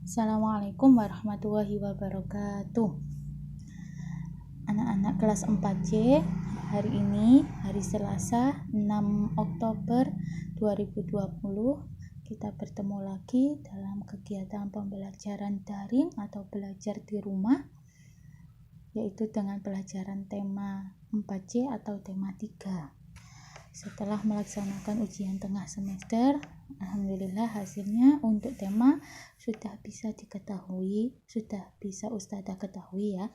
Assalamualaikum warahmatullahi wabarakatuh. Anak-anak kelas 4C, hari ini hari Selasa 6 Oktober 2020 kita bertemu lagi dalam kegiatan pembelajaran daring atau belajar di rumah, yaitu dengan pelajaran tema 4C atau tema 3. Setelah melaksanakan ujian tengah semester, alhamdulillah hasilnya untuk tema sudah bisa diketahui, sudah bisa Ustadzah ketahui ya.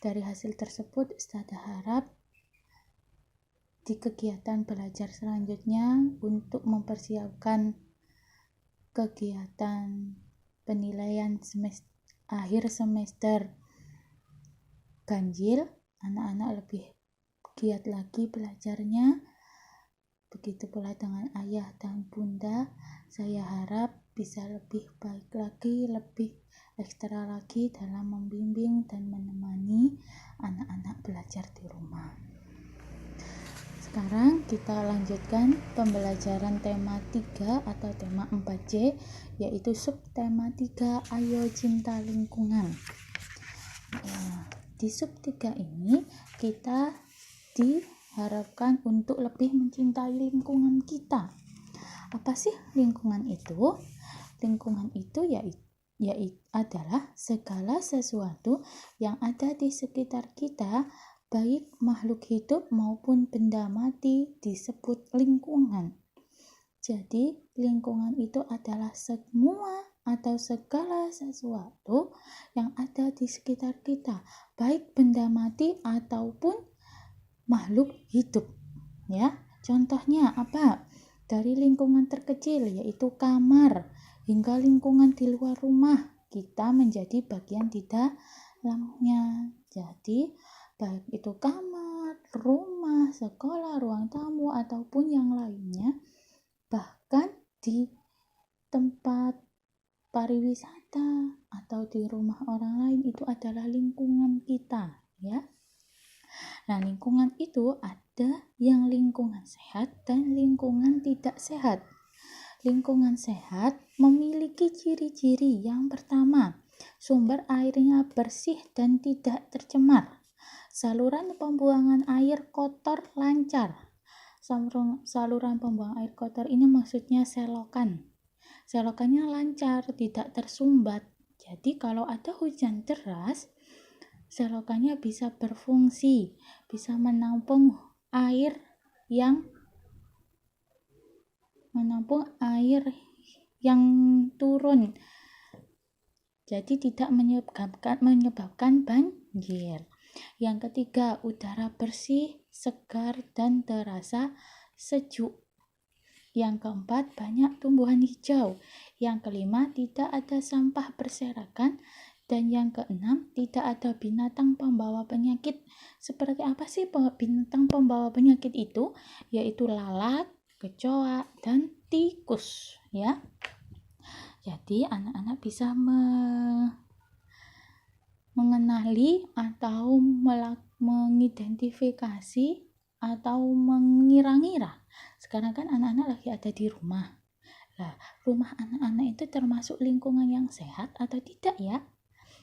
Dari hasil tersebut Ustadzah harap di kegiatan belajar selanjutnya untuk mempersiapkan kegiatan penilaian akhir semester ganjil, anak-anak lebih giat lagi belajarnya. Begitu pula dengan ayah dan bunda, saya harap bisa lebih baik lagi, lebih ekstra lagi dalam membimbing dan menemani anak-anak belajar di rumah. Sekarang kita lanjutkan pembelajaran tema 3 atau tema 4C, yaitu subtema 3, Ayo Cinta Lingkungan. Di sub 3 ini kita diharapkan untuk lebih mencintai lingkungan kita. Apa sih lingkungan itu? Lingkungan itu adalah segala sesuatu yang ada di sekitar kita, baik makhluk hidup maupun benda mati, disebut lingkungan. Jadi lingkungan itu adalah semua atau segala sesuatu yang ada di sekitar kita, baik benda mati ataupun makhluk hidup ya. Contohnya apa? Dari lingkungan terkecil yaitu kamar hingga lingkungan di luar rumah, kita menjadi bagian di dalamnya. Jadi baik itu kamar, rumah, sekolah, ruang tamu ataupun yang lainnya, bahkan di tempat pariwisata atau di rumah orang lain, itu adalah lingkungan kita ya. Nah, lingkungan itu ada yang lingkungan sehat dan lingkungan tidak sehat. Lingkungan sehat memiliki ciri-ciri. Yang pertama, sumber airnya bersih dan tidak tercemar. Saluran pembuangan air kotor lancar. Saluran pembuangan air kotor ini maksudnya selokan. Selokannya lancar, tidak tersumbat. Jadi kalau ada hujan deras, selokannya bisa berfungsi, bisa menampung air yang turun. Jadi tidak menyebabkan banjir. Yang ketiga, udara bersih, segar dan terasa sejuk. Yang keempat, banyak tumbuhan hijau. Yang kelima, tidak ada sampah berserakan. Dan yang keenam, tidak ada binatang pembawa penyakit. Seperti apa sih binatang pembawa penyakit itu? Yaitu lalat, kecoa, dan tikus ya. Jadi anak-anak bisa mengenali atau mengidentifikasi atau mengira-ngira. Sekarang kan anak-anak lagi ada di rumah. Nah, rumah anak-anak itu termasuk lingkungan yang sehat atau tidak ya?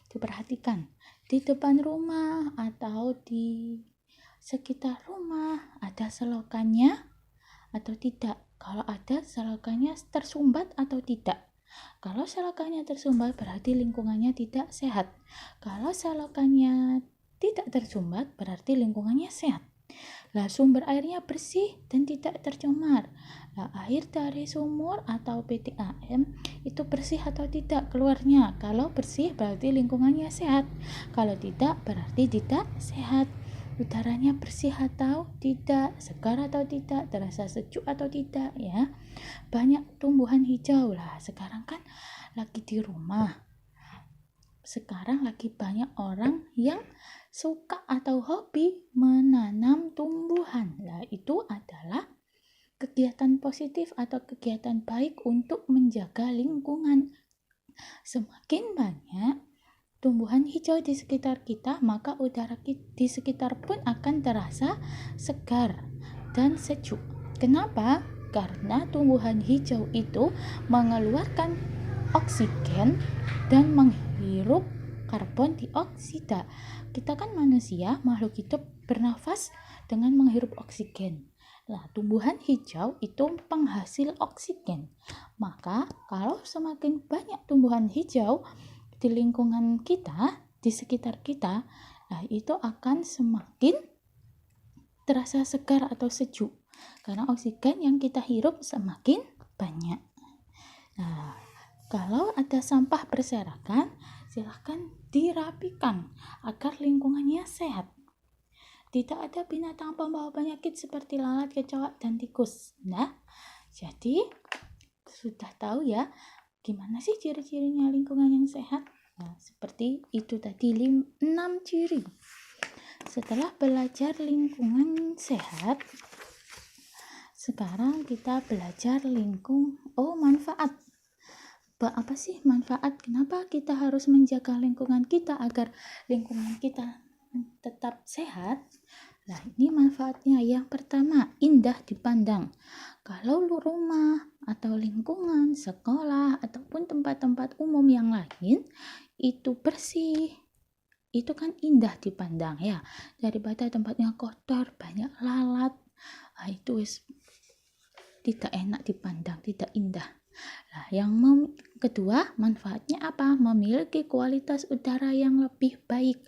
Diperhatikan, di depan rumah atau di sekitar rumah ada selokannya atau tidak? Kalau ada, selokannya tersumbat atau tidak? Kalau selokannya tersumbat berarti lingkungannya tidak sehat. Kalau selokannya tidak tersumbat berarti lingkungannya sehat. Lah, sumber airnya bersih dan tidak tercemar. Lah, air dari sumur atau PDAM itu bersih atau tidak keluarnya? Kalau bersih berarti lingkungannya sehat. Kalau tidak berarti tidak sehat. Udaranya bersih atau tidak, segar atau tidak, terasa sejuk atau tidak ya. Banyak tumbuhan hijau. Lah, sekarang kan lagi di rumah. Sekarang lagi banyak orang yang suka atau hobi menanam tumbuhan. Nah, itu adalah kegiatan positif atau kegiatan baik untuk menjaga lingkungan. Semakin banyak tumbuhan hijau di sekitar kita, maka udara di sekitar pun akan terasa segar dan sejuk. Kenapa? Karena tumbuhan hijau itu mengeluarkan oksigen dan menghirup karbon dioksida. Kita kan manusia, makhluk hidup bernafas dengan menghirup oksigen. Nah, tumbuhan hijau itu penghasil oksigen. Maka kalau semakin banyak tumbuhan hijau di lingkungan kita, di sekitar kita, nah itu akan semakin terasa segar atau sejuk. Karena oksigen yang kita hirup semakin banyak. Nah, kalau ada sampah berserakan, silahkan dirapikan agar lingkungannya sehat. Tidak ada binatang pembawa penyakit seperti lalat, kecoak, dan tikus. Nah, jadi sudah tahu ya gimana sih ciri-cirinya lingkungan yang sehat? Nah, seperti itu tadi 6 ciri. Setelah belajar lingkungan sehat, sekarang kita belajar manfaat. Apa sih manfaat? Kenapa kita harus menjaga lingkungan kita agar lingkungan kita tetap sehat? Nah, ini manfaatnya. Yang pertama, indah dipandang. Kalau rumah atau lingkungan, sekolah, ataupun tempat-tempat umum yang lain itu bersih, itu kan indah dipandang ya, daripada tempatnya kotor, banyak lalat. Nah, itu tidak enak dipandang, tidak indah. Nah, yang kedua, manfaatnya apa? Memiliki kualitas udara yang lebih baik.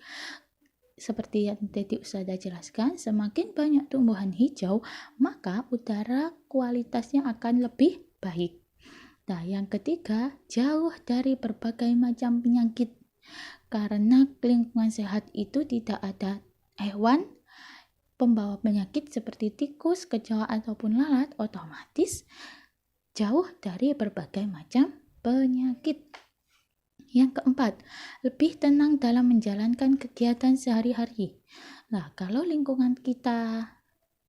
Seperti yang tadi Ustazah jelaskan, semakin banyak tumbuhan hijau, maka udara kualitasnya akan lebih baik. Nah, yang ketiga, jauh dari berbagai macam penyakit. Karena lingkungan sehat itu tidak ada hewan pembawa penyakit seperti tikus, kecoak, ataupun lalat, otomatis jauh dari berbagai macam penyakit. Yang keempat, lebih tenang dalam menjalankan kegiatan sehari-hari. Nah, kalau lingkungan kita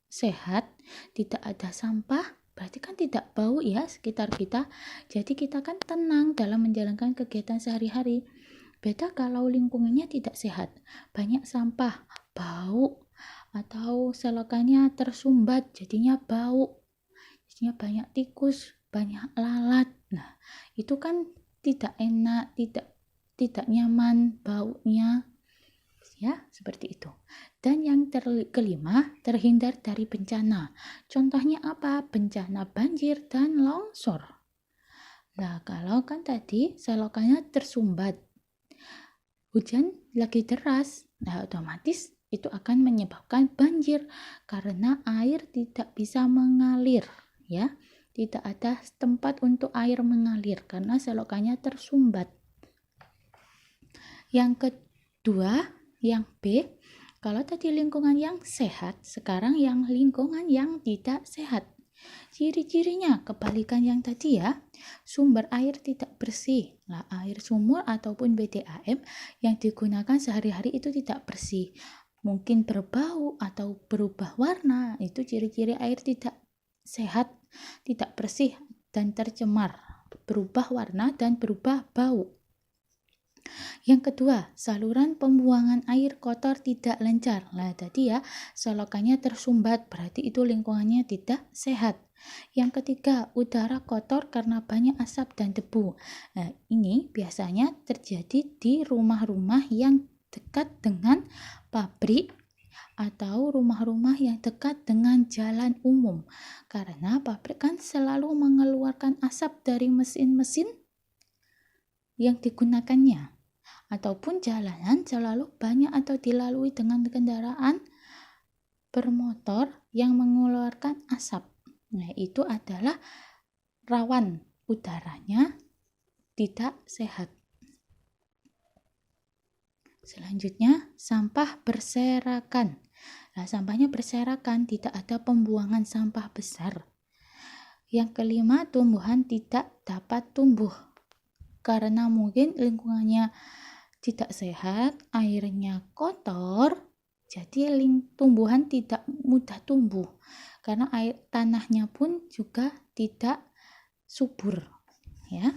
sehat, tidak ada sampah, berarti kan tidak bau ya sekitar kita. Jadi kita kan tenang dalam menjalankan kegiatan sehari-hari. Beda kalau lingkungannya tidak sehat, banyak sampah, bau, atau selokannya tersumbat, jadinya bau, jadinya banyak tikus, banyak lalat. Nah, itu kan tidak enak, tidak nyaman baunya, ya seperti itu. Dan yang kelima, terhindar dari bencana. Contohnya apa? Bencana banjir dan longsor. Nah, kalau kan tadi selokannya tersumbat, hujan lagi deras, nah otomatis itu akan menyebabkan banjir karena air tidak bisa mengalir, ya. Tidak ada tempat untuk air mengalir karena selokannya tersumbat. Yang kedua, yang B, kalau tadi lingkungan yang sehat, sekarang yang lingkungan yang tidak sehat. Ciri-cirinya kebalikan yang tadi ya, sumber air tidak bersih. Nah, air sumur ataupun BDAM yang digunakan sehari-hari itu tidak bersih. Mungkin berbau atau berubah warna, itu ciri-ciri air tidak sehat, tidak bersih dan tercemar, berubah warna dan berubah bau. Yang kedua, saluran pembuangan air kotor tidak lancar. Nah, tadi ya, selokannya tersumbat, berarti itu lingkungannya tidak sehat. Yang ketiga, udara kotor karena banyak asap dan debu. Nah, ini biasanya terjadi di rumah-rumah yang dekat dengan pabrik atau rumah-rumah yang dekat dengan jalan umum. Karena pabrik kan selalu mengeluarkan asap dari mesin-mesin yang digunakannya. Ataupun jalanan selalu banyak atau dilalui dengan kendaraan bermotor yang mengeluarkan asap. Nah, itu adalah rawan udaranya tidak sehat. Selanjutnya, sampah berserakan. Nah, sampahnya berserakan, tidak ada pembuangan sampah besar. Yang kelima, tumbuhan tidak dapat tumbuh karena mungkin lingkungannya tidak sehat, airnya kotor, jadi tumbuhan tidak mudah tumbuh karena air tanahnya pun juga tidak subur, ya.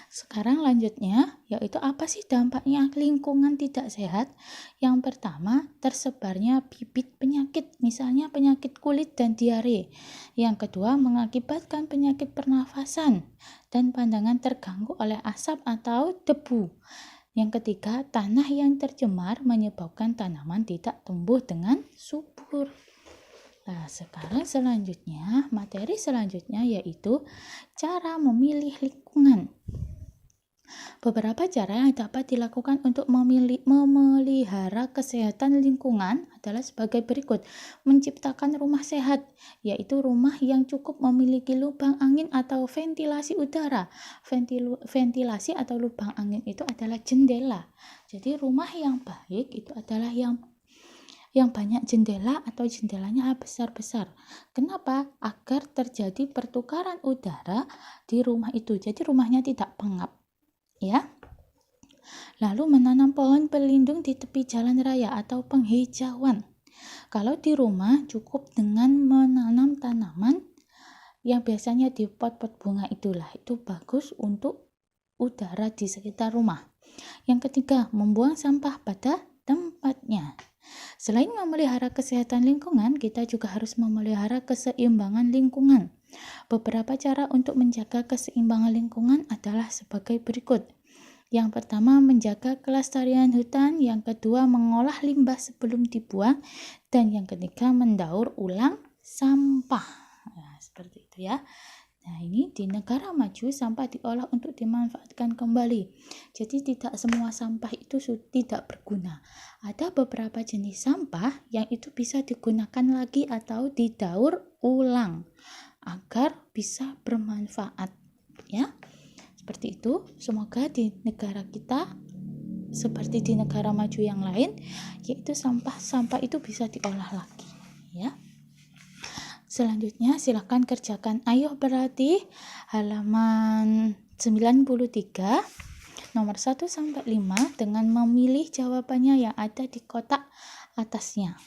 Sekarang lanjutnya, yaitu apa sih dampaknya lingkungan tidak sehat? Yang pertama, tersebarnya bibit penyakit, misalnya penyakit kulit dan diare. Yang kedua, mengakibatkan penyakit pernafasan dan pandangan terganggu oleh asap atau debu. Yang ketiga, tanah yang tercemar menyebabkan tanaman tidak tumbuh dengan subur. Nah, sekarang materi selanjutnya yaitu cara memilih lingkungan. Beberapa cara yang dapat dilakukan untuk memelihara kesehatan lingkungan adalah sebagai berikut. Menciptakan rumah sehat, yaitu rumah yang cukup memiliki lubang angin atau ventilasi udara. Ventilasi atau lubang angin itu adalah jendela. Jadi rumah yang baik itu adalah yang banyak jendela atau jendelanya besar-besar. Kenapa? Agar terjadi pertukaran udara di rumah itu. Jadi rumahnya tidak pengap. Ya. Lalu menanam pohon pelindung di tepi jalan raya atau penghijauan. Kalau di rumah cukup dengan menanam tanaman yang biasanya di pot-pot bunga itulah, itu bagus untuk udara di sekitar rumah. Yang ketiga, membuang sampah pada tempatnya. Selain memelihara kesehatan lingkungan, kita juga harus memelihara keseimbangan lingkungan. Beberapa cara untuk menjaga keseimbangan lingkungan adalah sebagai berikut. Yang pertama, menjaga kelestarian hutan. Yang kedua, mengolah limbah sebelum dibuang. Dan yang ketiga, mendaur ulang sampah. Nah, seperti itu ya. Nah, ini di negara maju sampah diolah untuk dimanfaatkan kembali. Jadi tidak semua sampah itu tidak berguna. Ada beberapa jenis sampah yang itu bisa digunakan lagi atau didaur ulang agar bisa bermanfaat, ya. Seperti itu. Semoga di negara kita seperti di negara maju yang lain, yaitu sampah itu bisa diolah lagi, ya. Selanjutnya silakan kerjakan. Ayo berlatih halaman 93 nomor 1 sampai 5 dengan memilih jawabannya yang ada di kotak atasnya.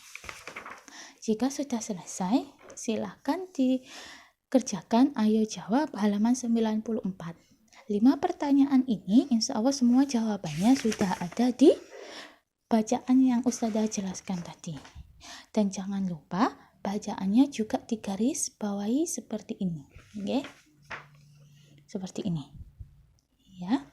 Jika sudah selesai, silakan dikerjakan. Ayo jawab halaman 94. 5 pertanyaan ini insya Allah semua jawabannya sudah ada di bacaan yang Ustazah jelaskan tadi. Dan jangan lupa bacaannya juga digaris bawahi seperti ini. Oke? Seperti ini. Ya.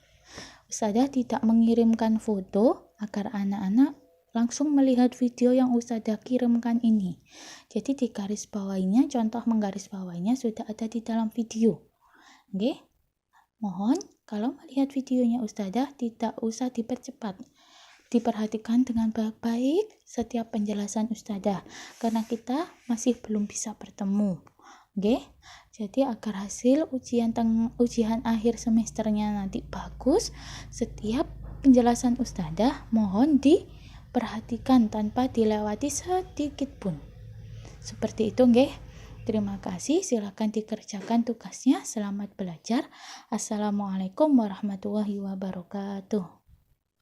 Ustazah tidak mengirimkan foto agar anak-anak langsung melihat video yang Ustazah kirimkan ini. Jadi di garis bawahnya, contoh menggaris bawahnya sudah ada di dalam video. Oke? Mohon kalau melihat videonya Ustazah tidak usah dipercepat. Diperhatikan dengan baik-baik setiap penjelasan Ustazah karena kita masih belum bisa bertemu. Oke? Jadi agar hasil ujian akhir semesternya nanti bagus, setiap penjelasan Ustazah mohon diperhatikan tanpa dilewati sedikit pun. Seperti itu, nggih. Terima kasih, silakan dikerjakan tugasnya. Selamat belajar. Assalamualaikum warahmatullahi wabarakatuh.